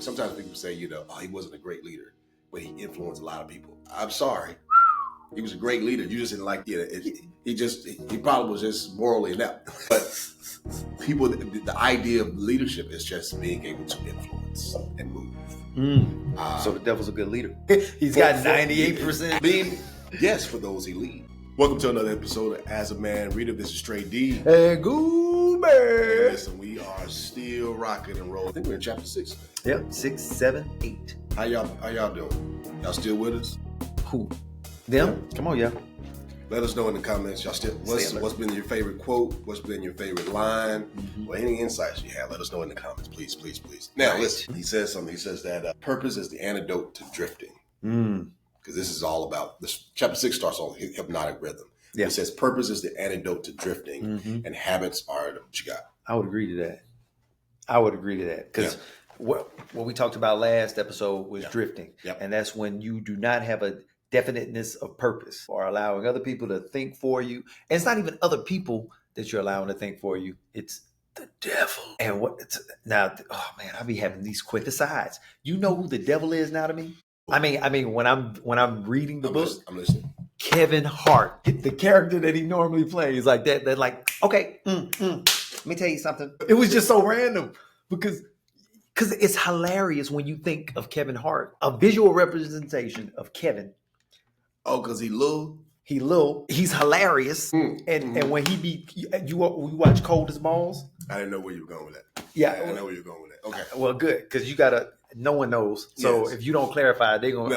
Sometimes people say, oh, he wasn't a great leader, but he influenced a lot of people. I'm sorry. He was a great leader. You just didn't like he probably was just morally inept. But people, the idea of leadership is just being able to influence and move. So the devil's a good leader. He's got 98%. Yes, for those he lead. Welcome to another episode of As A Man Readeth. This is Straight D. Hey, Goolsby. Hey, listen, we are still rocking and rolling. I think we're in chapter 6. Yep, 6, 7, 8. How y'all doing? Y'all still with us? Who? Them? Yeah. Come on, yeah. Let us know in the comments. Y'all still what's been your favorite quote? What's been your favorite line? Or any insights you have? Let us know in the comments, please, please, please. Now, listen. He says something. He says that purpose is the antidote to drifting. Because this is all about this. Chapter 6 starts on hypnotic rhythm. Yeah. It says purpose is the antidote to drifting, and habits are what you got. I would agree to that. Because what we talked about last episode was drifting, and that's when you do not have a definiteness of purpose or allowing other people to think for you. And it's not even other people that you're allowing to think for you. It's the devil. And I be having these quick asides. You know who the devil is now to me? I mean, when I'm reading the book, I'm listening. Kevin Hart, the character that he normally plays, like that. They're like, okay, let me tell you something. It was just so random because it's hilarious when you think of Kevin Hart, a visual representation of Kevin. Oh, because he's little. He's hilarious, and when you watch Cold as Balls. I didn't know where you were going with that. Yeah, I know where you're going with that. Okay, well, good, because no one knows. So if you don't clarify, they're gonna.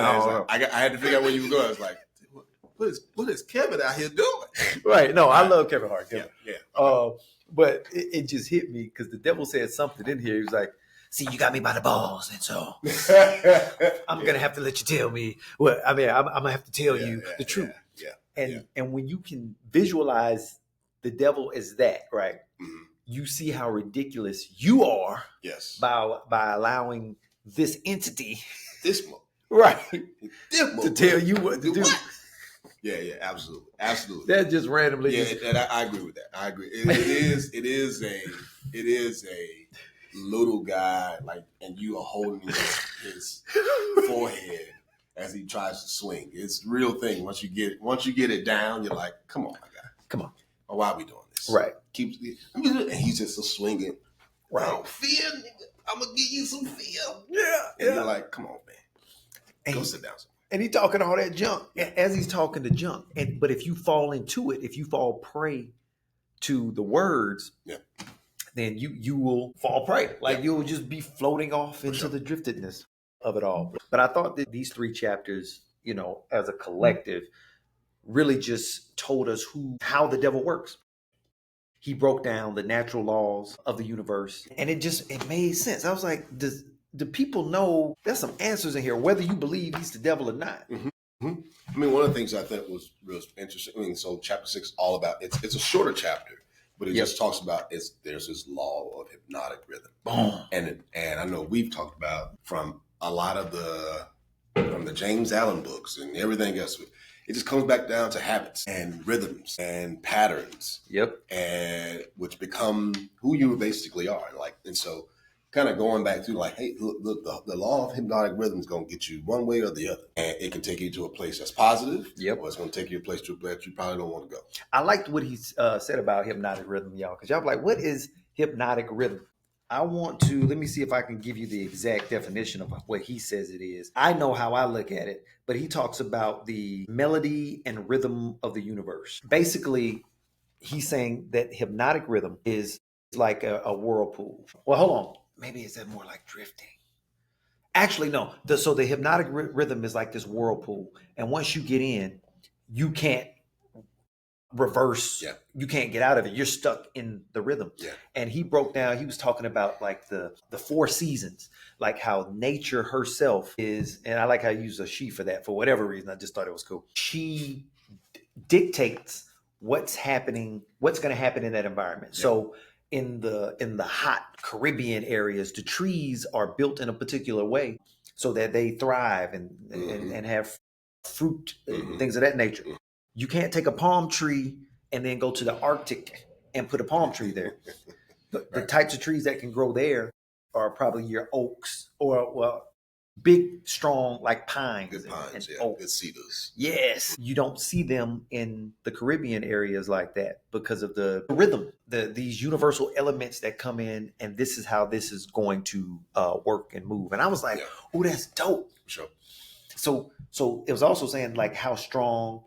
I had to figure out where you were going. I was like, what is Kevin out here doing? Right. No, I love Kevin Hart. Yeah. Okay. But it just hit me because the devil said something in here. He was like, see, you got me by the balls, and so I'm gonna have to let you tell me. Well, I mean, I'm gonna have to tell you the truth. And when you can visualize the devil as that, right? Mm-hmm. You see how ridiculous you are. Yes. By allowing this entity, right, to tell you what to do. Yeah, absolutely. That just randomly. Yeah, and I agree with that. I agree. It is a little guy, like, and you are holding his forehead as he tries to swing. It's a real thing. Once you get it down, you're like, come on, my guy, come on. Or why are we doing this? Right. And he's just a swinging. Right. Oh, fear, nigga. I'm gonna give you some fear. Yeah. And you're like, come on, man. Go sit down. And he's talking all that junk as he's talking to junk. But if you fall into it, if you fall prey to the words, then you will fall prey. Like you will just be floating off into the driftedness of it all. But I thought that these 3 chapters, as a collective, really just told us how the devil works. He broke down the natural laws of the universe, and it made sense. I was like, do people know there's some answers in here, whether you believe he's the devil or not? Mm-hmm. I mean, one of the things I thought was real interesting. I mean, so chapter 6 is all about, it's a shorter chapter, but it just talks about there's this law of hypnotic rhythm. Boom. And I know we've talked about from a lot of from the James Allen books and everything else. It just comes back down to habits and rhythms and patterns. Yep. And which become who you basically are. And so kind of going back to like, hey, look, the law of hypnotic rhythm is going to get you one way or the other. And it can take you to a place that's positive. Yep. Or it's going to take you to a place you probably don't want to go. I liked what he said about hypnotic rhythm, y'all, because y'all be like, what is hypnotic rhythm? Let me see if I can give you the exact definition of what he says it is. I know how I look at it, but he talks about the melody and rhythm of the universe. Basically, he's saying that hypnotic rhythm is like a whirlpool. Well, hold on. Maybe is that more like drifting? Actually, no. So the hypnotic rhythm is like this whirlpool. And once you get in, you can't reverse. Yeah. You can't get out of it. You're stuck in the rhythm. Yeah. And he was talking about like the 4 seasons, like how nature herself is, and I like how I use a she for that for whatever reason. I just thought it was cool. She dictates what's going to happen in that environment. Yeah. So in the hot Caribbean areas, the trees are built in a particular way so that they thrive and have fruit, things of that nature. You can't take a palm tree and then go to the Arctic and put a palm tree there. The types of trees that can grow there are probably your oaks, or well, big, strong, like pines. Good pines, and yeah. oak. Good cedars. Yes. You don't see them in the Caribbean areas like that because of the rhythm, these universal elements that come in, and this is how this is going to work and move. And I was like, Yeah. oh, that's dope. Sure. So it was also saying like how strong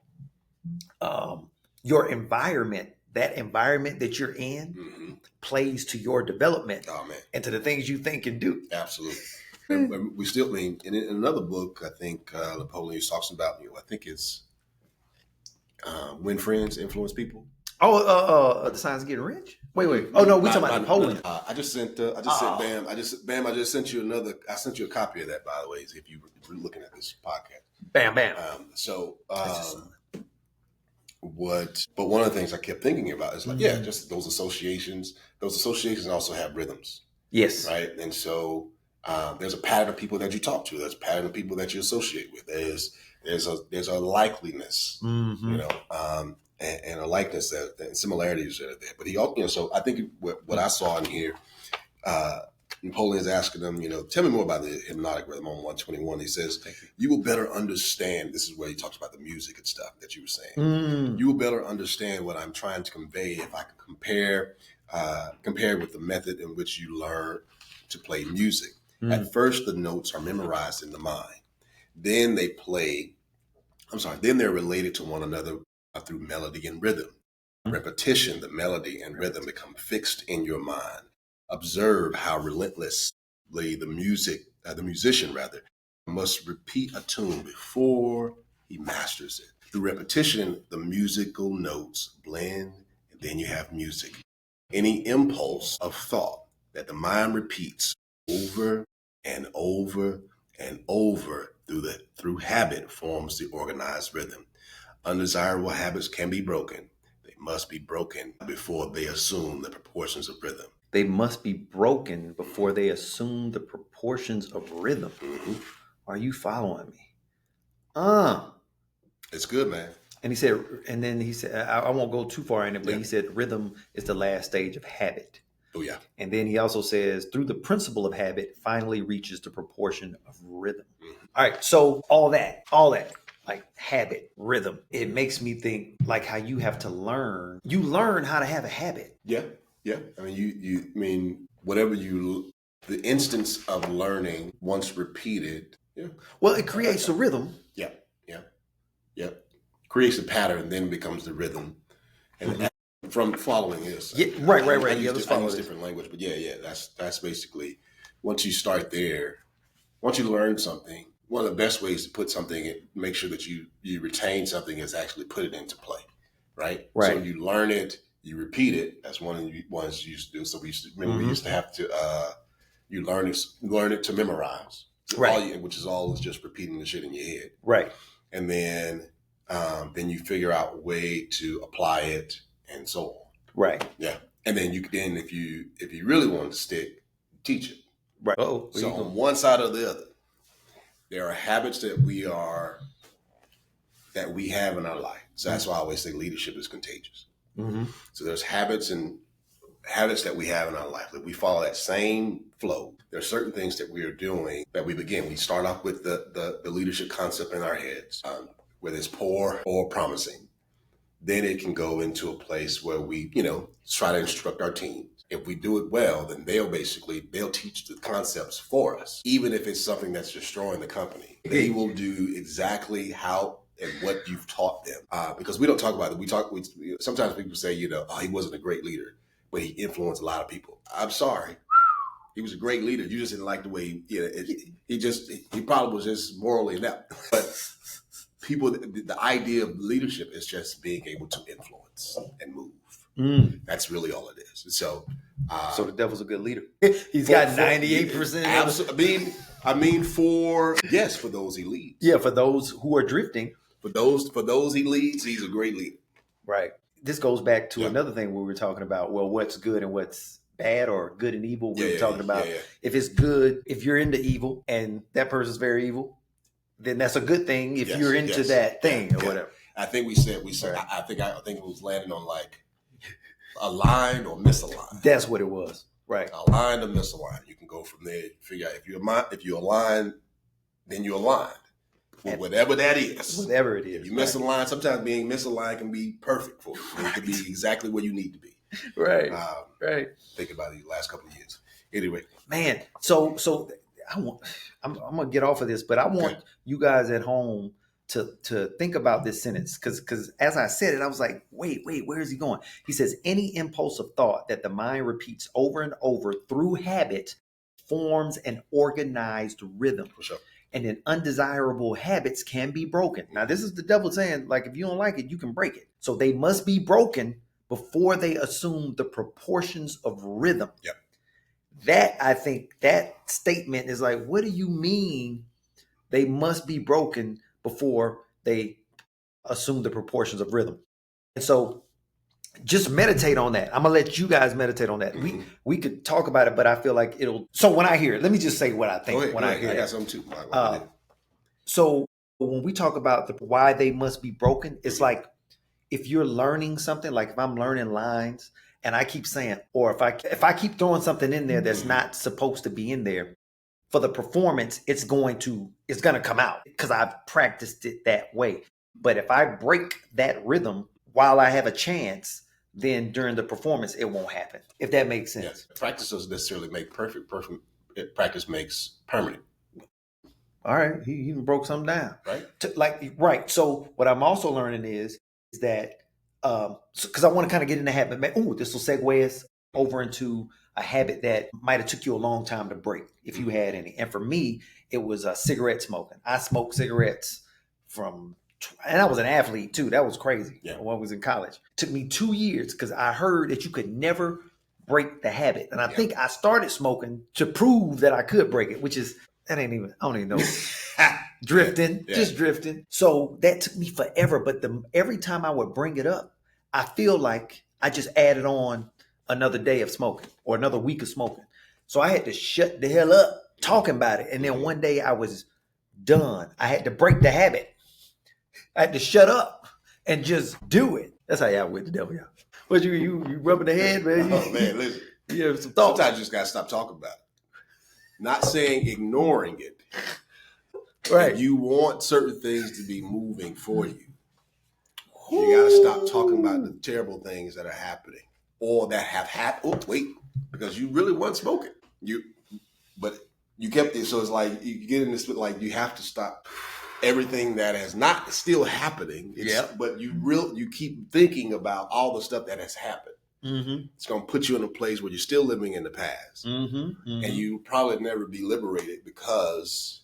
your environment, that environment that you're in, plays to your development and to the things you think and do. Absolutely. And we still, I mean, in another book, I think Napoleon talks about, I think it's When Friends Influence People. Oh, the signs of getting rich. Wait. Oh no, we talking about Napoleon. I just sent Bam. I just sent you another. I sent you a copy of that, by the way, if you were looking at this podcast. Bam. But one of the things I kept thinking about is like, just those associations. Those associations also have rhythms. Yes. Right. And so there's a pattern of people that you talk to. There's a pattern of people that you associate with. There's a likeliness, and a likeness and similarities that are there. But he also, so I think what I saw in here, Napoleon's asking them, tell me more about the hypnotic rhythm on 121. He says, you will better understand. This is where he talks about the music and stuff that you were saying. You will better understand what I'm trying to convey if I can compare with the method in which you learn to play music. At first, the notes are memorized in the mind. Then they're related to one another through melody and rhythm. Repetition, the melody and rhythm become fixed in your mind. Observe how relentlessly the musician must repeat a tune before he masters it. Through repetition, the musical notes blend, and then you have music. Any impulse of thought that the mind repeats over and over and over through habit forms the organized rhythm. Undesirable habits can be broken. They must be broken before they assume the proportions of rhythm. They must be broken before they assume the proportions of rhythm. Are you following me? It's good, man. And then he said, I won't go too far in it, but he said rhythm is the last stage of habit. Oh, yeah. And then he also says, through the principle of habit, finally reaches the proportion of rhythm. All right. So all that, like habit, rhythm, it makes me think like how you have to learn. You learn how to have a habit. Yeah. Yeah. I mean, the instance of learning once repeated. Yeah. Well, it creates a rhythm. Yeah. Creates a pattern, then becomes the rhythm. And from following this. Yeah, right. I use different language, but that's basically, once you start there, once you learn something, one of the best ways to put something, make sure that you retain something is actually put it into play, right? Right. So you learn it, you repeat it. That's one of the ones you used to do. So we used to have to, you learn it to memorize, right? Which is just repeating the shit in your head, right? And then you figure out a way to apply it. And so on. Right. Yeah. And then if you really want to stick, teach it. Right. So on one side or the other, there are habits that we have in our life. So that's why I always say leadership is contagious. So there's habits that we have in our life. Like we follow that same flow. There are certain things that we are doing that we start off with the leadership concept in our heads, whether it's poor or promising. Then it can go into a place where we, try to instruct our team. If we do it well, then they'll teach the concepts for us. Even if it's something that's destroying the company, they will do exactly how and what you've taught them. Because we don't talk about it. Sometimes people say, he wasn't a great leader, but he influenced a lot of people. I'm sorry. He was a great leader. You just didn't like the way he probably was just morally inept. But people, the idea of leadership is just being able to influence and move. That's really all it is. So the devil's a good leader. He's got 98%. Absolutely. For those he leads. Yeah, for those who are drifting. For those he leads, he's a great leader. Right. This goes back to another thing we were talking about. Well, what's good and what's bad, or good and evil. We were talking about if it's good, if you're into evil and that person's very evil, then that's a good thing if you're into that thing or whatever. I think we said right. I think it was landing on like aligned or misaligned. That's what it was. Right. Aligned or misaligned. You can go from there. Figure out if you align, then you're aligned. With whatever that is. Whatever it is. If you misalign, sometimes being misaligned can be perfect for you. It can be exactly where you need to be. Right. Right. Think about these last couple of years. Anyway. Man, so I'm gonna get off of this, but I want you guys at home to think about this sentence, because as I said it, I was like, wait, where is he going? He says, any impulsive thought that the mind repeats over and over through habit forms an organized rhythm. For sure. And then undesirable habits can be broken. Now, this is the devil saying, like, if you don't like it, you can break it. So they must be broken before they assume the proportions of rhythm. Yep. That, I think, that statement is like, what do you mean they must be broken before they assume the proportions of rhythm? And so just meditate on that. I'm gonna let you guys meditate on that. Mm-hmm. We could talk about it, but I feel like it'll. So when I hear it, let me just say what I think. When I hear I got something too. So when we talk about why they must be broken, it's like if you're learning something, like if I'm learning lines and I keep saying, or if I keep throwing something in there that's not supposed to be in there, for the performance, it's gonna come out because I've practiced it that way. But if I break that rhythm while I have a chance, then during the performance, it won't happen. If that makes sense. Yes. Practice doesn't necessarily make perfect. Practice makes permanent. All right. He even broke something down. Right. Right. So what I'm also learning is that, because I want to kind of get in the habit, this will segue us over into a habit that might have took you a long time to break, if you had any. And for me, it was cigarette smoking. I smoked cigarettes and I was an athlete too. That was crazy. Yeah. When I was in college. It took me 2 years because I heard that you could never break the habit. And I think I started smoking to prove that I could break it, which is, I don't even know. Drifting, just drifting. So that took me forever. But every time I would bring it up, I feel like I just added on another day of smoking or another week of smoking. So I had to shut the hell up talking about it. And then one day I was done. I had to break the habit. I had to shut up and just do it. That's how y'all with the devil, y'all. But you rubbing the head, man. Oh man, listen. You have some thoughts. Sometimes you just gotta stop talking about it. Not saying ignoring it. Right. If you want certain things to be moving for you, you gotta stop talking about the terrible things that are happening or that have happened. Oh, wait, because you really weren't smoking. But you kept it. So it's like you get in this, like you have to stop everything that has not still happening. But you keep thinking about all the stuff that has happened. Mm-hmm. It's going to put you in a place where you're still living in the past. Mm-hmm. Mm-hmm. And you probably never be liberated because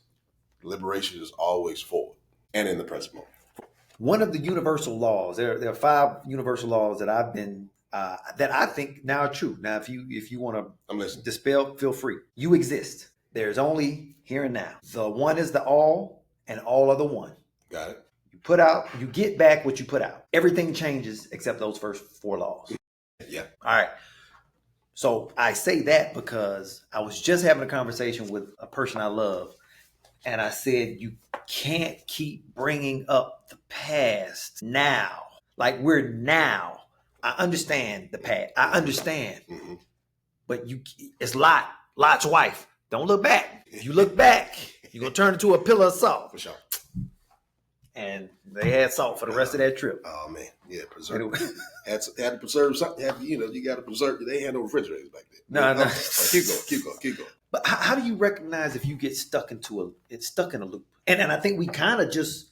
liberation is always forward and in the present moment. One of the universal laws, there are 5 universal laws that I've been, that I think now are true. Now, if you want to dispel, feel free. You exist. There's only here and now. The one is the all, and all are the one. Got it. You get back what you put out. Everything changes except those first 4 laws. Yeah. All right. So I say that because I was just having a conversation with a person I love, and I said, you can't keep bringing up the past now. Like we're now. I understand the past. I understand. Mm-hmm. But it's Lot's wife. Don't look back. If you look back, you're going to turn into a pillar of salt. For sure. And they had salt for the rest of that trip. Oh, man. Yeah, preserve. Had to preserve something. You got to preserve. They had no refrigerators back then. No. Keep going. But how do you recognize if you get stuck in a loop? And I think we kind of just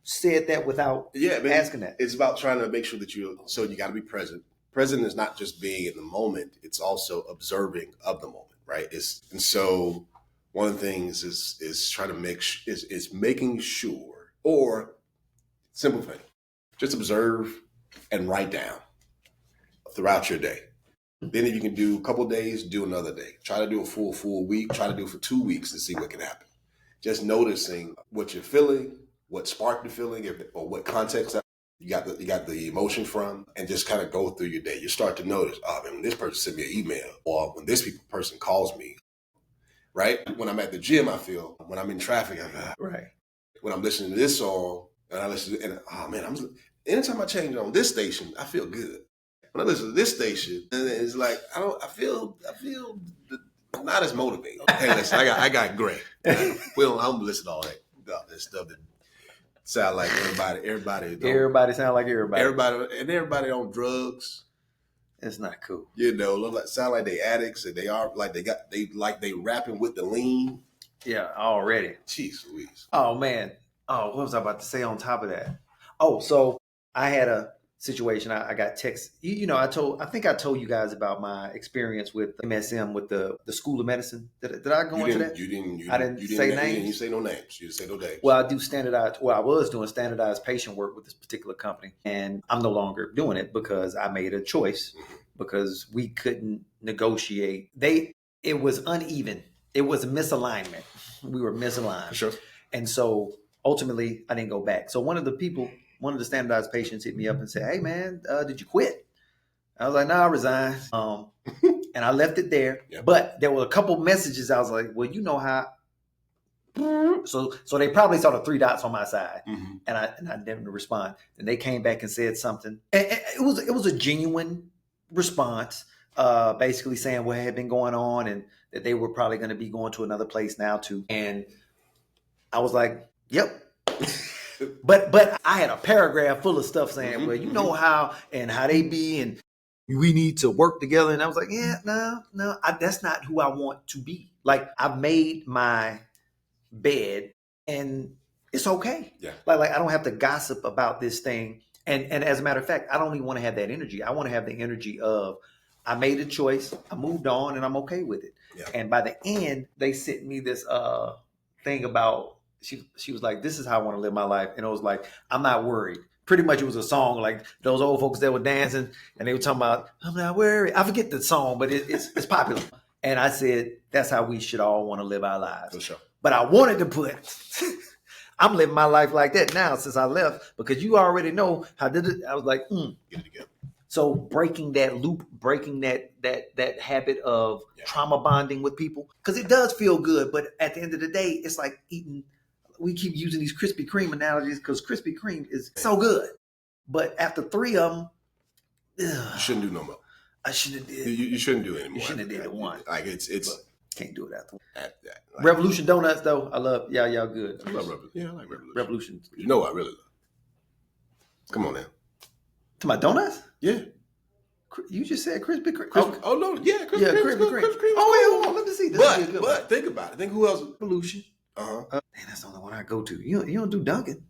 said that without asking that. It's about trying to make sure that you got to be present. Present is not just being in the moment. It's also observing of the moment, right? And so one of the things is trying to is making sure, or simple thing, just observe and write down throughout your day. Then if you can do a couple of days, do another day. Try to do a full week. Try to do it for 2 weeks to see what can happen. Just noticing what you're feeling, what sparked the feeling, or what context you got the emotion from, and just kind of go through your day. You start to notice, oh man, when this person sent me an email, or when this person calls me, right? When I'm at the gym, I feel. When I'm in traffic, right. When I'm listening to this song, and I listen to, and oh man, anytime I change on this station, I feel good. when I listen to this station, and it's like I feel not as motivated. Hey, listen, I got Gray. I don't listen to all that stuff that sound like everybody. Everybody sound like everybody. Everybody on drugs. It's not cool. Sound like they addicts, and they are like they rapping with the lean. Yeah, already. Jeez Louise. Oh man. Oh, what was I about to say on top of that? Oh, so I had a situation. I got text. I think I told you guys about my experience with MSM with the School of Medicine. Did I go into that? You didn't say names. You didn't say no names. You didn't say no names. Well, I was doing standardized patient work with this particular company, and I'm no longer doing it because I made a choice because we couldn't negotiate. It was uneven. It was a misalignment. We were misaligned. For sure. And so ultimately I didn't go back. So one of the standardized patients hit me up and said, "Hey man, did you quit?" I was like, "No, I resigned." And I left it there. Yep. But there were a couple messages. I was like, "Well, you know how." So they probably saw the 3 dots on my side, and I didn't respond. And they came back and said something. And it was a genuine response, basically saying what had been going on and that they were probably going to be going to another place now too. And I was like, "Yep." But I had a paragraph full of stuff saying, "Well, you know how they be, and we need to work together." And I was like, "Yeah, no, that's not who I want to be. Like, I've made my bed, and it's okay. Yeah, like I don't have to gossip about this thing. And as a matter of fact, I don't even want to have that energy. I want to have the energy of I made a choice, I moved on, and I'm okay with it." Yeah. And by the end, they sent me this thing about. She was like, "This is how I want to live my life," and it was like, "I'm not worried." Pretty much, it was a song like those old folks that were dancing, and they were talking about, "I'm not worried." I forget the song, but it's popular. And I said, that's how we should all want to live our lives. For sure. But I wanted to put, I'm living my life like that now since I left, because you already know how did it. I was like, get it together. So breaking that loop, breaking that habit of trauma bonding with people, because it does feel good, but at the end of the day, it's like eating. We keep using these Krispy Kreme analogies because Krispy Kreme is so good, but after 3 of them, you shouldn't do no more. I shouldn't have did. You shouldn't do it anymore. You shouldn't have did it one. Like it's can't do it after. Like, Revolution Donuts though, I love y'all good. I love Revolution. Yeah, I like Revolution. Revolution. You know I really love. Come on now. To my donuts? Yeah. You just said Krispy Kreme. Oh no, yeah, Krispy Kreme. Oh wait, hold on, let me see. But think about it. Think who else? Revolution. Man, that's the only one I go to. You don't do Dunkin'.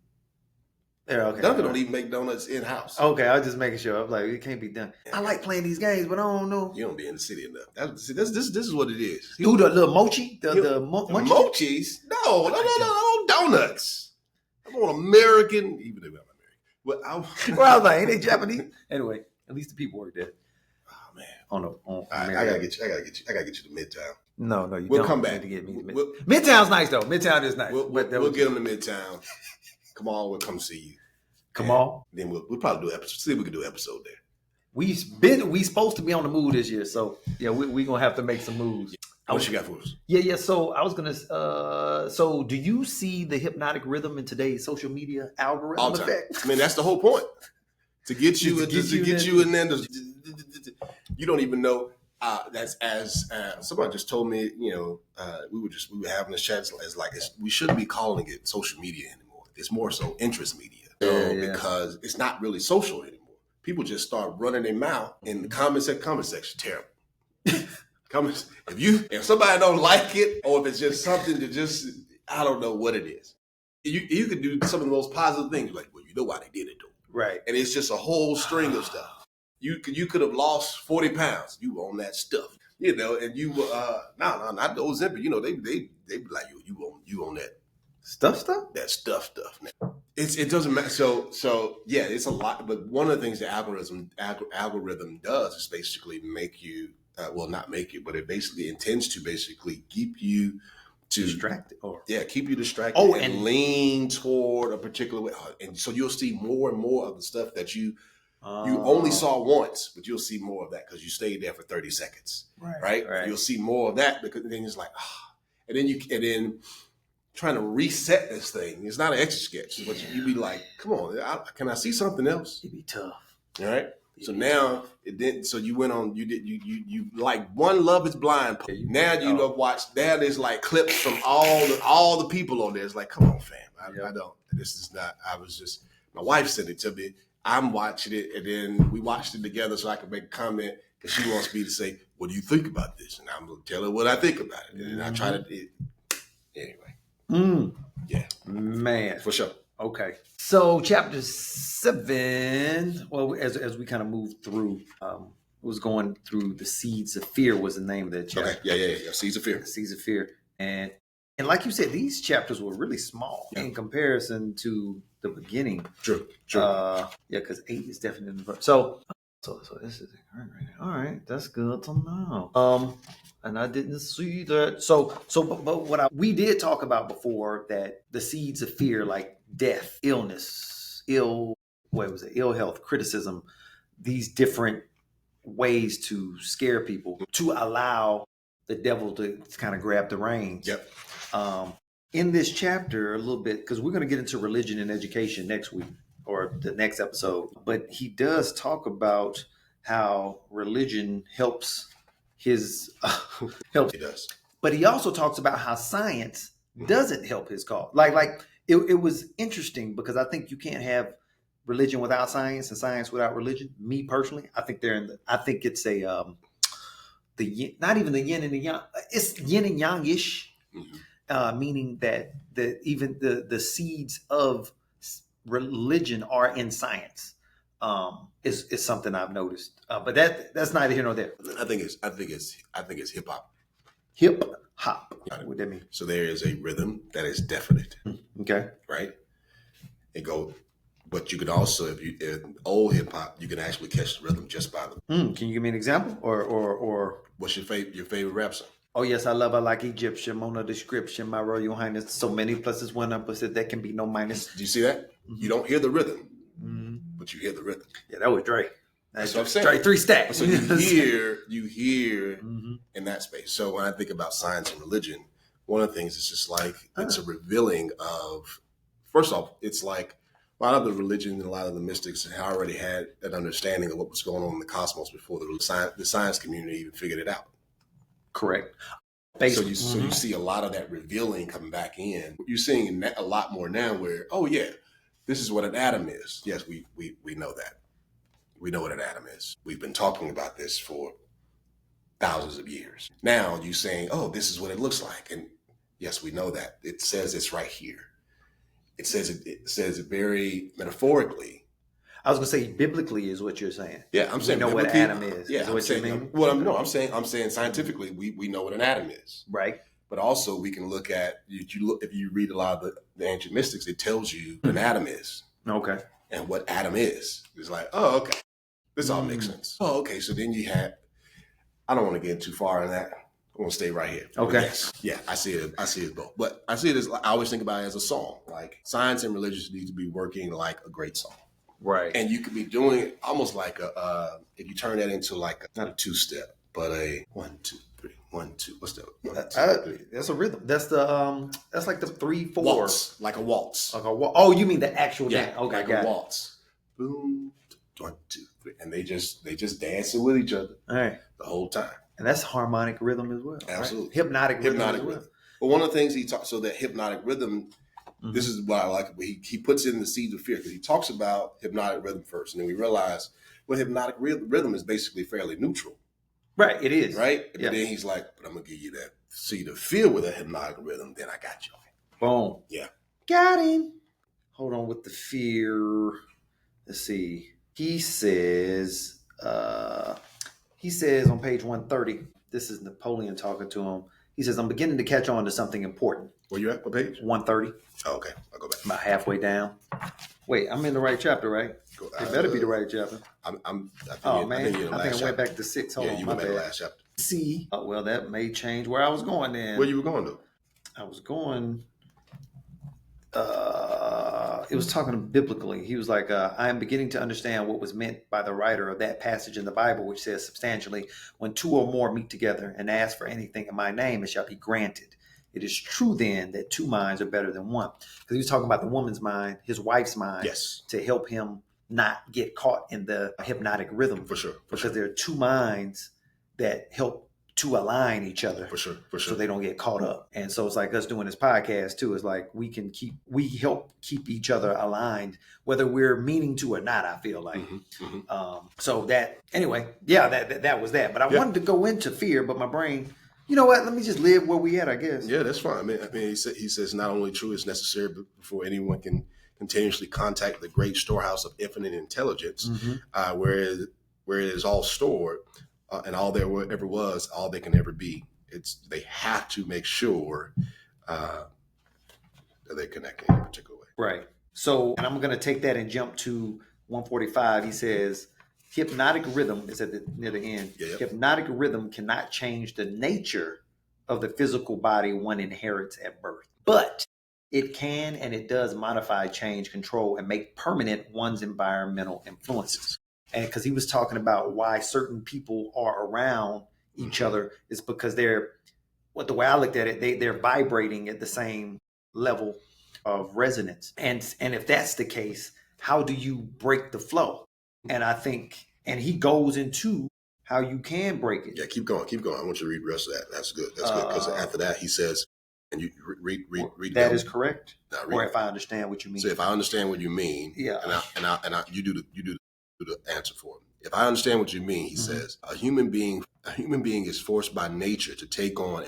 Yeah, okay. Dunkin' don't even make donuts in house. Okay, I was just making sure. I'm like, it can't be done. I like playing these games, but I don't know. You don't be in the city enough. This is what it is. Ooh, the little mochi, the mochis. No, donuts. I'm on American, even though I'm American. But I was like, ain't they Japanese? Anyway, at least the people work there. Oh man. I gotta get you to Midtown. No, you we'll don't. Come back. To get me to Midtown's nice though. Midtown is nice. We'll get them to Midtown. Come on, we'll come see you. Come on. Then we'll probably do an episode. See if we can do an episode there. We supposed to be on the move this year, so yeah, we gonna have to make some moves. What you got for us? Yeah. So I was gonna. So do you see the hypnotic rhythm in today's social media algorithm effect? I mean, that's the whole point. To get you, and then you don't even know. That's as someone just told me. We were having this chat. We shouldn't be calling it social media anymore. It's more so interest media. Because it's not really social anymore. People just start running their mouth in the comment section. Terrible. Comments. If somebody don't like it, or if it's just something that just I don't know what it is. You could do some of the most positive things. Like, well, you know why they did it though. Right. And it's just a whole string of stuff. You could have lost 40 pounds. You on that stuff. And you no, not those Ozempic. They be like you on that stuff. That stuff. Now. It doesn't matter. So yeah, it's a lot. But one of the things the algorithm does is basically make you not make you, but it basically intends to basically keep you distracted. Keep you distracted. And lean toward a particular way. And so you'll see more and more of the stuff that you only saw once, but you'll see more of that because you stayed there for 30 seconds. Right. You'll see more of that because then it's like, and then trying to reset this thing. It's not an extra sketch, but you be like, come on, can I see something else? It'd be tough. All right. So now it didn't. So you went on. You like one Love Is Blind. Now you have watched. Now there's like clips from all the people on there. It's like, come on, fam. I don't. This is not. I was just. My wife sent it to me. I'm watching it, and then we watched it together so I could make a comment because she wants me to say, "What do you think about this?" And I'm gonna tell her what I think about it, and I try to. Anyway. Yeah. Man. For sure. Okay. So chapter 7, well, as we kind of moved through, was going through the Seeds of Fear was the name of that chapter. Okay. Yeah. Seeds of Fear. Seeds of Fear. And like you said, these chapters were really small in comparison to the beginning. True. Yeah, because 8 is definitely so this is all right. That's good to know. And I didn't see that. But what we did talk about before, that the seeds of fear, like death, illness, ill health, criticism, these different ways to scare people, to allow the devil to kind of grab the reins. Yep. In this chapter, a little bit, because we're going to get into religion and education next week or the next episode, but he does talk about how religion helps his helps. He does. But he also talks about how science doesn't help his cause. Like it was interesting because I think you can't have religion without science and science without religion. Me personally, I think I think it's a not even the yin and the yang. It's yin and yang-ish. Meaning that even the seeds of religion are in science, is something I've noticed. But that's neither here nor there. I think it's hip hop. Hip hop. What would that mean? So there is a rhythm that is definite. Okay. Right. But you could also, if you in old hip hop, you can actually catch the rhythm just by the. Can you give me an example or what's your favorite rap song? Oh, yes, I love her like Egyptian. Mona description, my royal highness. So many pluses, one opposite. There can be no minus. Do you see that? You don't hear the rhythm, but you hear the rhythm. Yeah, that was Dre. That's what I'm saying. Dre 3 stacks. So you hear in that space. So when I think about science and religion, one of the things is just like it's a revealing of. First off, it's like a lot of the religion and a lot of the mystics already had an understanding of what was going on in the cosmos before the science community even figured it out. Correct. So you see a lot of that revealing coming back in. You're seeing a lot more now where, oh yeah, this is what an atom is. Yes, we know that. We know what an atom is. We've been talking about this for thousands of years. Now you're saying, oh, this is what it looks like. And yes, we know that. It says it's right here. It says it very metaphorically. I was going to say biblically is what you're saying. Yeah, I'm saying we know what an atom is. Yeah, is what you mean? Well, I'm saying scientifically we know what an atom is. Right. But also we can look at if you read a lot of the ancient mystics, it tells you what an atom is. Okay. And what atom is. It's like, oh, okay. This all makes sense. Oh, okay. So then you had, I don't want to get too far in that. I want to stay right here. Okay. Yes. Yeah, I see it both. But I see it as, I always think about it as a song. Like science and religion need to be working like a great song. Right. And you could be doing it almost like if you turn that into like not a 2-step, but a 1, 2, 3, 1, 2. What's that? 1, 2, 3. That's a rhythm. That's that's like the 3, 4. Waltz, like a waltz. Like a waltz. Oh, you mean the actual dance? Okay, like a waltz. Boom, 1, 2, 3, and they just dancing with each other. All right. The whole time. And that's harmonic rhythm as well. Absolutely. Right? Hypnotic rhythm. But one of the things he talks, so that hypnotic rhythm. This is why I like it. But he puts in the seeds of fear because he talks about hypnotic rhythm first. And then we realize, well, hypnotic rhythm is basically fairly neutral. Right, it is. Right? Yeah. But then he's like, but I'm going to give you that seed of fear with a hypnotic rhythm. Then I got you. Boom. Yeah. Got him. Hold on with the fear. Let's see. He says on page 130, this is Napoleon talking to him. He says, I'm beginning to catch on to something important. Where you at? What page? 130. Oh, okay. I'll go back. About halfway down. Wait, I'm in the right chapter, right? It better be the right chapter. I think I went back to 6. Hold on, you went back to the last chapter. See. Oh, well, that may change where I was going then. Where you were going, though? I was going... it was talking biblically. He was like, I am beginning to understand what was meant by the writer of that passage in the Bible, which says substantially, when 2 or more meet together and ask for anything in my name, it shall be granted. It is true then that 2 minds are better than one. Because he was talking about the woman's mind, his wife's mind, yes, to help him not get caught in the hypnotic rhythm. For sure. Because there are two minds that help to align each other. For sure. So they don't get caught up. And so it's like us doing this podcast too. It's like we help keep each other aligned, whether we're meaning to or not, I feel like. So that, anyway, that was that. But I wanted to go into fear, but my brain, you know what? Let me just live where we at, I guess. Yeah, that's fine. I mean, he says not only true is necessary before anyone can continuously contact the great storehouse of infinite intelligence, where it is all stored, and all there ever was, all they can ever be. They have to make sure that they connect in a particular way. Right. So, and I'm going to take that and jump to 145. He says, hypnotic rhythm is near the end. Yeah. Hypnotic rhythm cannot change the nature of the physical body one inherits at birth, but it can and it does modify, change, control, and make permanent one's environmental influences. And because he was talking about why certain people are around each other is because the way I looked at it, they're vibrating at the same level of resonance. And if that's the case, how do you break the flow? And I think, and he goes into how you can break it. Yeah, keep going. I want you to read the rest of that. That's good. Because after that, he says, and you read that is correct. Or if I understand what you mean. So if I understand what you mean, you do the answer for him. If I understand what you mean, he says, a human being is forced by nature to take on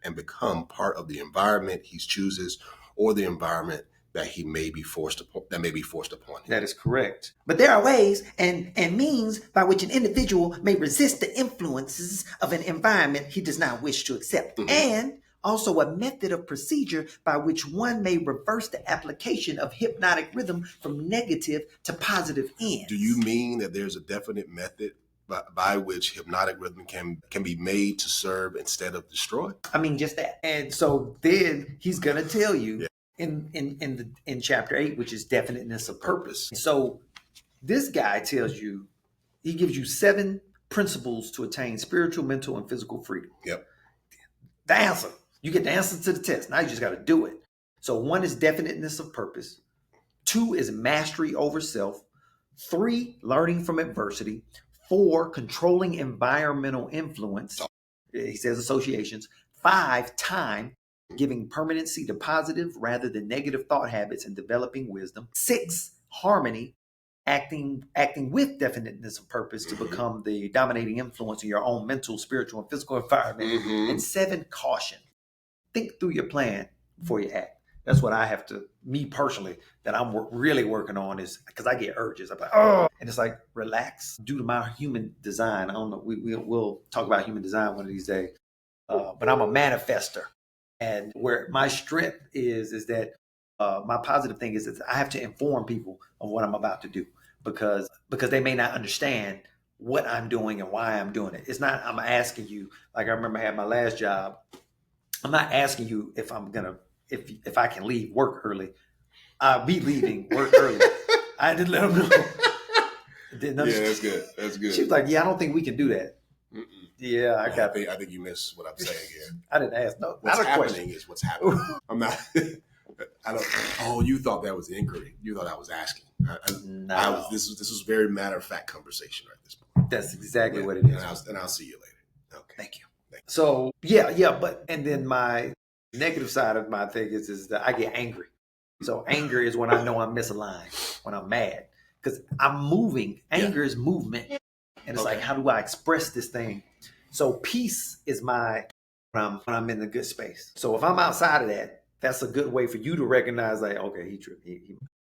and become part of the environment he chooses, or the environment that may be forced upon him. That is correct. But there are ways and means by which an individual may resist the influences of an environment he does not wish to accept. And also a method of procedure by which one may reverse the application of hypnotic rhythm from negative to positive ends. Do you mean that there's a definite method by which hypnotic rhythm can be made to serve instead of destroy? I mean, just that. And so then he's going to tell you in chapter 8, which is definiteness of purpose. So this guy tells you, he gives you 7 principles to attain spiritual, mental, and physical freedom. Yep. The answer. You get the answer to the test. Now you just got to do it. So 1 is definiteness of purpose. 2 is mastery over self. 3, learning from adversity. 4, controlling environmental influence. He says associations. 5, time, giving permanency to positive rather than negative thought habits and developing wisdom. 6, harmony, acting with definiteness of purpose to become the dominating influence in your own mental, spiritual, and physical environment. And 7, caution. Think through your plan before you act. That's what I have to, me personally, that I'm really working on is because I get urges. I'm like, oh, and it's like, relax. Due to my human design, I don't know, we'll talk about human design one of these days, but I'm a manifester. And where my strength is that my positive thing is that I have to inform people of what I'm about to do because they may not understand what I'm doing and why I'm doing it. It's not, I'm asking you, like I remember I had my last job. I'm not asking you if I can leave work early. I'll be leaving work early. I didn't let them know. That's good. That's good. She was like, "Yeah, I don't think we can do that." Yeah, I think you miss what I'm saying here. I didn't ask. No, what's not a happening question. is what's happening. I'm not. I don't. Oh, you thought that was the inquiry. You thought I was asking. No. This was very matter of fact conversation right at this point. That's exactly what it is. And I'll see you later. Okay. Thank you. So but and then my negative side of my thing is that I get angry. So anger is when I know I'm misaligned, when I'm mad, because I'm moving. Anger is movement, and it's like, how do I express this thing? So peace is when I'm in the good space. So if I'm outside of that, that's a good way for you to recognize, like, okay,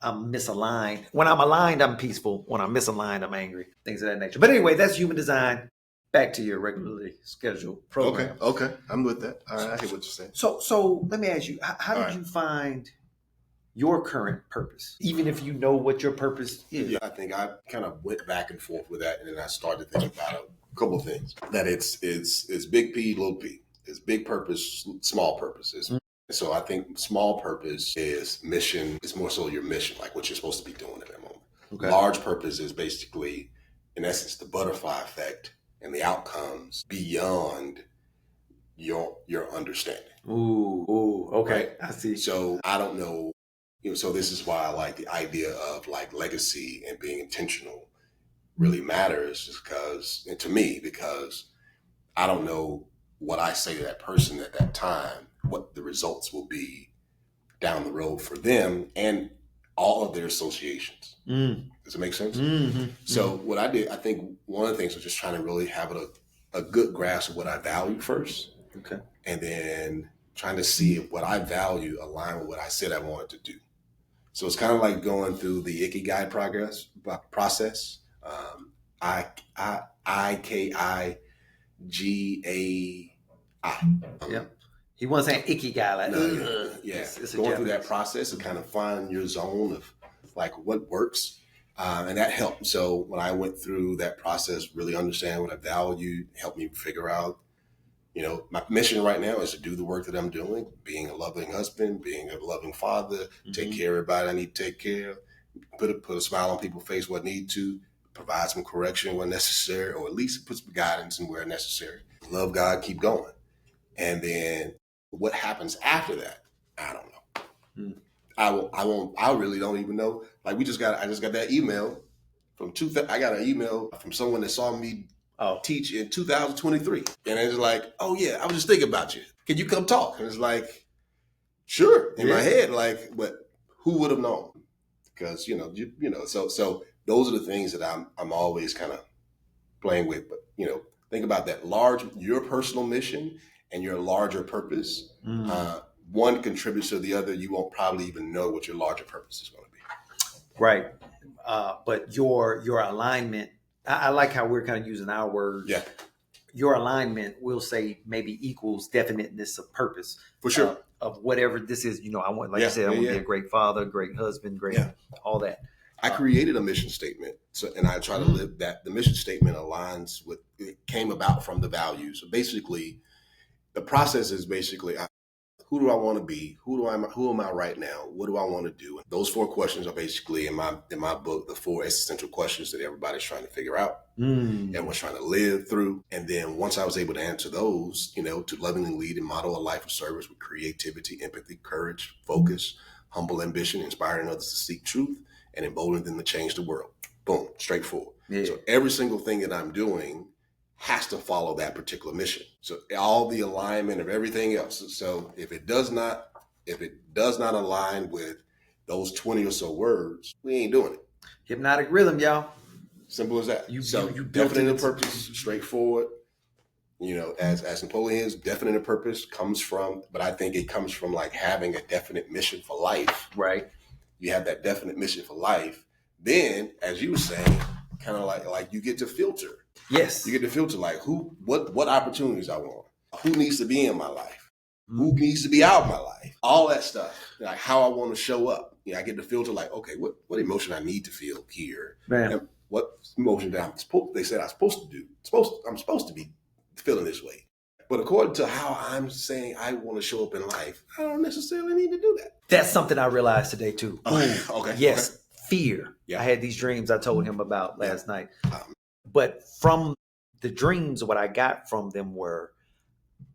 I'm misaligned. When I'm aligned, I'm peaceful. When I'm misaligned, I'm angry. Things of that nature. But anyway, that's human design. Back to your regularly scheduled program. Okay. I'm with that. All right, I hear what you're saying. So let me ask you, how did you find your current purpose, even if you know what your purpose is? Yeah, I think I kind of went back and forth with that, and then I started thinking about a couple of things. That it's big P, little p. It's big purpose, small purposes. So I think small purpose is mission. It's more so your mission, like what you're supposed to be doing at that moment. Okay. Large purpose is basically, in essence, the butterfly effect and the outcomes beyond your understanding. Ooh, okay. Right? I see. So I don't know so this is why I like the idea of like legacy and being intentional really matters, just because, and to me, because I don't know what I say to that person at that time, what the results will be down the road for them and all of their associations. Does it make sense? Mm-hmm. So what I did, I think one of the things was just trying to really have a good grasp of what I value first. Okay. And then trying to see if what I value align with what I said I wanted to do. So it's kind of like going through the Ikigai process. IKIGAI. Yeah. He wasn't saying icky guy like, No, yeah. It's Going through that process and kind of find your zone of like what works. And that helped. So when I went through that process, really understand what I valued, helped me figure out, my mission right now is to do the work that I'm doing, being a loving husband, being a loving father, take care of everybody I need to take care of, put a smile on people's face where I need to, provide some correction where necessary, or at least put some guidance in where necessary. Love God, keep going. And then what happens after that, I don't know. I really don't even know. Like I just got that email I got an email from someone that saw me teach in 2023. And it's like, oh yeah, I was just thinking about you. Can you come talk? And it's like, sure. In my head, like, but who would have known? Because, so those are the things that I'm always kind of playing with. But, think about that your personal mission and your larger purpose. One contributes to the other. You won't probably even know what your larger purpose is going to be. Right. But your alignment, I like how we're kind of using our words. Yeah. Your alignment, we'll say, maybe equals definiteness of purpose. For sure. Of whatever this is, I want, like you said, I want to be a great father, great husband, great all that. I created a mission statement, and I try to live that. The mission statement aligns with, it came about from the values. So basically, the process is basically, who do I want to be? Who am I right now? What do I want to do? And those 4 questions are basically in my book, the 4 existential questions that everybody's trying to figure out. Everyone's trying to live through. And then once I was able to answer those, to lovingly lead and model a life of service with creativity, empathy, courage, focus, humble ambition, inspiring others to seek truth, and emboldening them to change the world. Boom, straightforward. Yeah. So every single thing that I'm doing has to follow that particular mission. So all the alignment of everything else. So if it does not align with those 20 or so words, we ain't doing it. Hypnotic rhythm, y'all. Simple as that. You definite purpose, straightforward. As Napoleon's definite purpose comes from, but I think it comes from like having a definite mission for life. Right. You have that definite mission for life. Then, as you were saying, kind of like you get to filter. Yes. You get to filter like what opportunities I want. Who needs to be in my life? Who needs to be out of my life? All that stuff. Like how I want to show up. I get to filter like, okay, what emotion I need to feel here. And what emotion that they said I'm supposed to do. I'm supposed to be feeling this way. But according to how I'm saying I want to show up in life, I don't necessarily need to do that. That's something I realized today too. Okay. Yes. Okay. Fear. Yeah. I had these dreams I told him about last night. But from the dreams, what I got from them were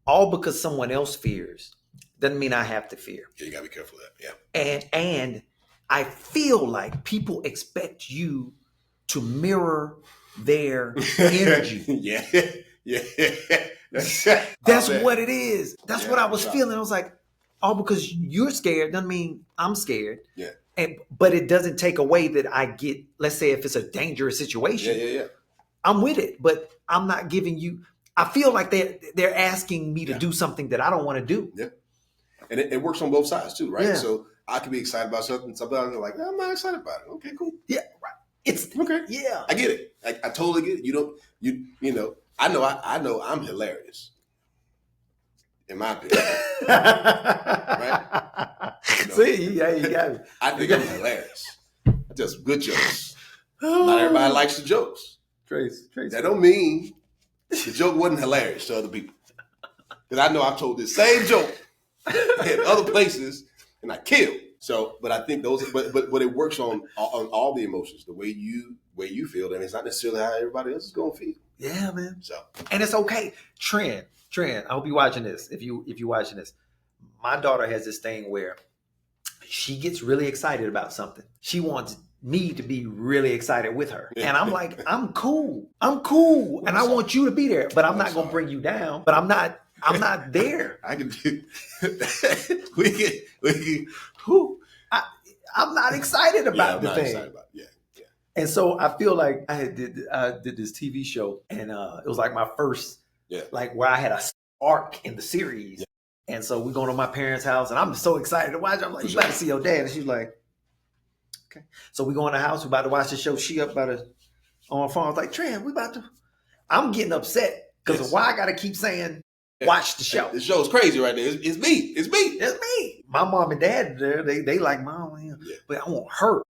all because someone else fears doesn't mean I have to fear. Yeah, you gotta be careful of that. Yeah. And I feel like people expect you to mirror their energy. Yeah. That's what it is. That's what I was feeling. I was like, all because you're scared doesn't mean I'm scared. Yeah. But it doesn't take away that I get, let's say if it's a dangerous situation. Yeah. I'm with it, but I'm not giving you, I feel like they're asking me to do something that I don't want to do. Yeah. And it works on both sides too, right? Yeah. So I can be excited about something. Sometimes I'm like, I'm not excited about it. Okay, cool. Yeah. Right. It's okay. Yeah. I get it. I totally get it. I know I'm hilarious. In my opinion. Right? See, yeah, you got it. I think I'm hilarious. Just good jokes. Not everybody likes the jokes. Trace. That don't mean the joke wasn't hilarious to other people. Because I know I've told this same joke in other places and I killed. So, but I think but it works on all the emotions, the way you feel, and it's not necessarily how everybody else is gonna feel. Yeah, man. So, and it's okay. Trent, I hope you're watching this. If you're watching this, my daughter has this thing where she gets really excited about something. She wants me to be really excited with her. And I'm like, I'm cool. And I want you to be there, but I'm not going to bring you down, but I'm not there. I can do we can I'm not excited about the thing. Excited about it. Yeah. And so I feel like I did this TV show, and it was like my first, like where I had a arc in the series. Yeah. And so we're going to my parents' house, and I'm so excited to watch. I'm like, you about to see your dad. And she's like, okay. So we go in the house, we about to watch the show. She up about on her phone. I was like, Tran, we about to. I'm getting upset because of why I got to keep saying, watch the show. The show's crazy right there. It's me. My mom and dad there, they like mom, but I want her.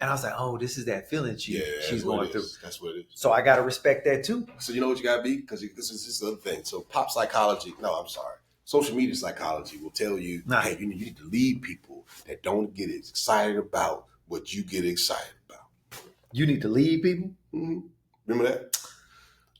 And I was like, oh, this is that feeling she's going through. That's what it is. So I got to respect that too. So you know what you got to be? Because this is the other thing. So pop psychology, social media psychology will tell you, hey, you need to lead people that don't get excited about what you get excited about. You need to lead people? Mm-hmm. Remember that?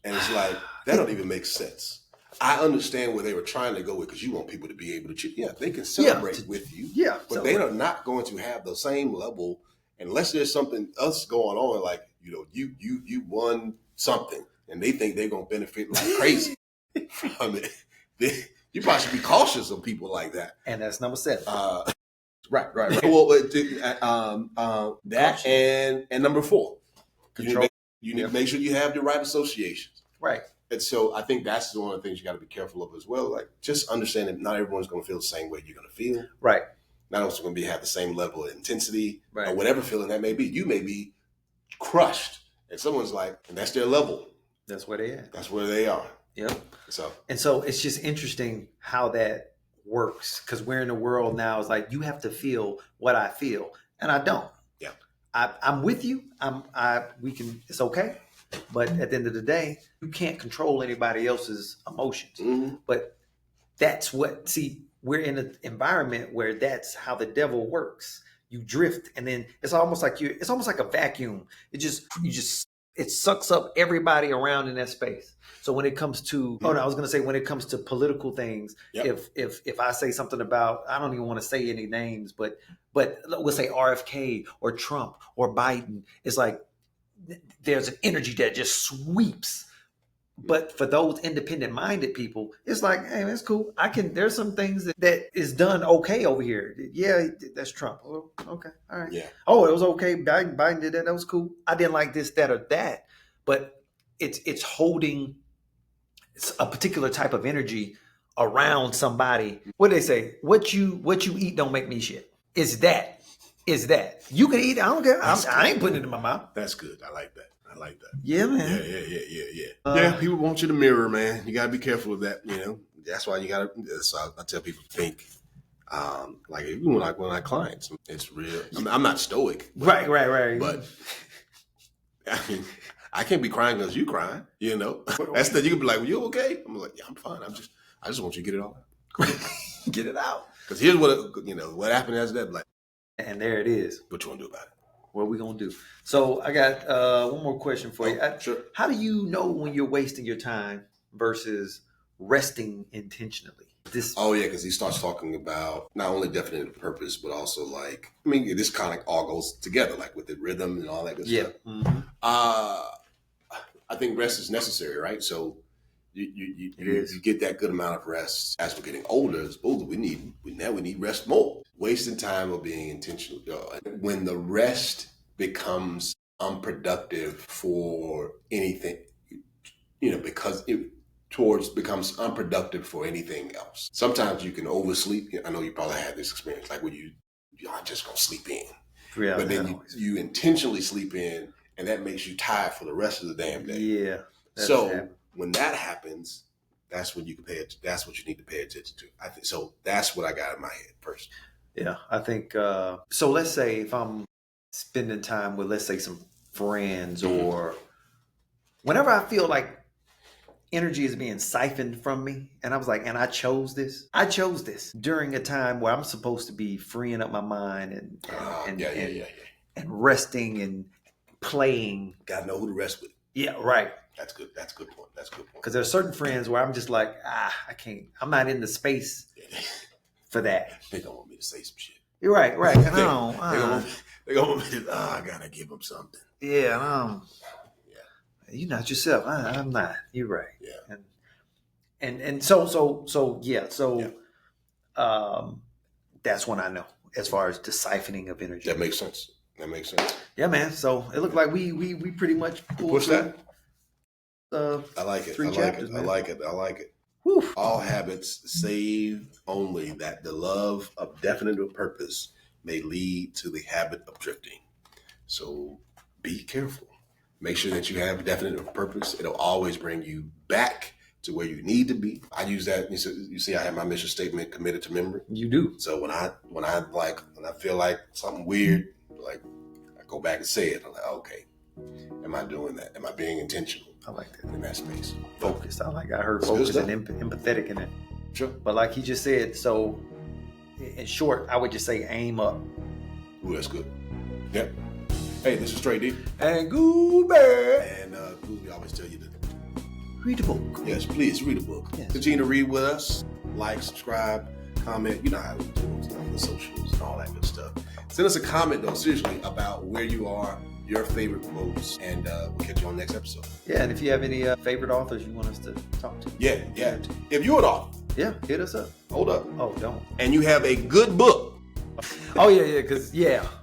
And it's like, that don't even make sense. I understand where they were trying to go with, because you want people to be able to, they can celebrate with you. Yeah. But they are not going to have the same level unless there's something else going on, like, you won something and they think they're going to benefit like crazy from it. You probably should be cautious of people like that. And that's number 7. Right. Well, that and number 4. Control. You need to make sure you have the right associations. Right. And so I think that's one of the things you got to be careful of as well. Like, just understand that not everyone's going to feel the same way you're going to feel. Right. Not also going to have the same level of intensity or whatever feeling that may be. You may be crushed, and someone's like, and that's their level. That's where they at. That's where they are. Yep. So it's just interesting how that works, because we're in a world now. It's like you have to feel what I feel, and I don't. Yeah. I'm with you. We can. It's okay. But at the end of the day, you can't control anybody else's emotions. Mm-hmm. But that's we're in an environment where that's how the devil works. You drift, and then it's almost like a vacuum. It sucks up everybody around in that space. So when it comes to, when it comes to political things, if I say something about, I don't even want to say any names, but we'll say RFK or Trump or Biden, it's like, there's an energy that just sweeps. But for those independent-minded people, it's like, hey, that's cool. There's some things that is done okay over here. Yeah, that's Trump. Oh, okay, all right. Yeah. Oh, it was okay. Biden did that. That was cool. I didn't like this, that, or that. But it's holding a particular type of energy around somebody. What do they say? What you eat don't make me shit. It's that. You can eat it. I don't care. I ain't putting it in my mouth. That's good. I like that. Yeah, man. Yeah, people want you to mirror, man. You got to be careful of that. That's why you got to. So I tell people to think, like even when I clients, it's real. I'm not stoic. Right. But I mean, I can't be crying because you crying. That's that. You can be like, well, you okay? I'm like, yeah, I'm fine. I just want you to get it all out. Get it out. Because here's what happened after that. Like, and there it is. What you want to do about it? What are we going to do? So I got one more question for you. Sure. How do you know when you're wasting your time versus resting intentionally? Because he starts talking about not only definite purpose, but also this kind of all goes together, like with the rhythm and all that good stuff. Mm-hmm. I think rest is necessary, right? So you get that good amount of rest. As we're getting older, we need rest more. Wasting time or being intentional. When the rest becomes unproductive for anything, because it becomes unproductive for anything else. Sometimes you can oversleep. I know you probably had this experience, like when you're just gonna sleep in. Yeah, but then you intentionally sleep in, and that makes you tired for the rest of the damn day. Yeah. So when that happens, that's when that's what you need to pay attention to. I think so. That's what I got in my head first. Yeah, I think so. Let's say if I'm spending time with, let's say, some friends, or whenever I feel like energy is being siphoned from me, and I was like, and I chose this during a time where I'm supposed to be freeing up my mind and resting and playing. Gotta know who to rest with. Yeah, right. That's good. That's a good point. Because there's certain friends where I'm just like, I can't. I'm not in the space for that. They don't want me to say some shit. You're right. And They gonna I gotta give them something. Yeah, you're not yourself. I'm not. You're right. Yeah. And so yeah. That's when I know as far as deciphering of energy. That makes sense. Yeah, man. So it looked like we pretty much push that. I like it. 3 chapters, I like it. Whew. All habits save only that the love of definite purpose may lead to the habit of drifting. So be careful. Make sure that you have definite purpose. It'll always bring you back to where you need to be. I use that. You see, I have my mission statement, committed to memory. You do. So when I feel like something weird, like I go back and say it. I'm like, okay, am I doing that? Am I being intentional? I like that. In that space. Focused. I heard focused and empathetic in it. Sure. But like he just said, so in short, I would just say aim up. Ooh, that's good. Yep. Hey, this is Straight D. And Goolsby. And Goolsby always tell you to read the book. Yes, please read a book. Yes. Continue to read with us. Like, subscribe, comment. You know how we do it on the socials and all that good stuff. Send us a comment, though, seriously, about where you are, your favorite quotes, and we'll catch you on the next episode. Yeah, and if you have any favorite authors you want us to talk to. Yeah. If you're an author. Yeah, hit us up. Hold up. Oh, don't. And you have a good book. Oh, yeah, because,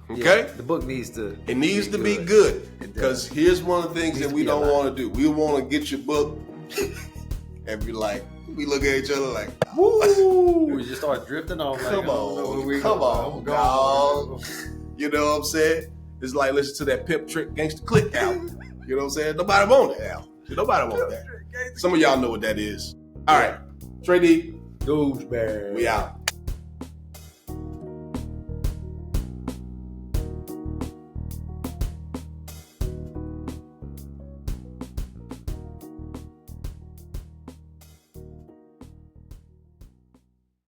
Okay? The book needs to It needs to be good. Because here's one of the things that we don't want to do. We want to get your book and be like, we look at each other like, woo! We just start drifting off. Come on, dog. You know what I'm saying? It's like listen to that Pimp Trick Gangsta Click album. You know what I'm saying? Nobody want that album. Nobody want that. Some of y'all know what that is. All right. Straight D. Goolsby. We out.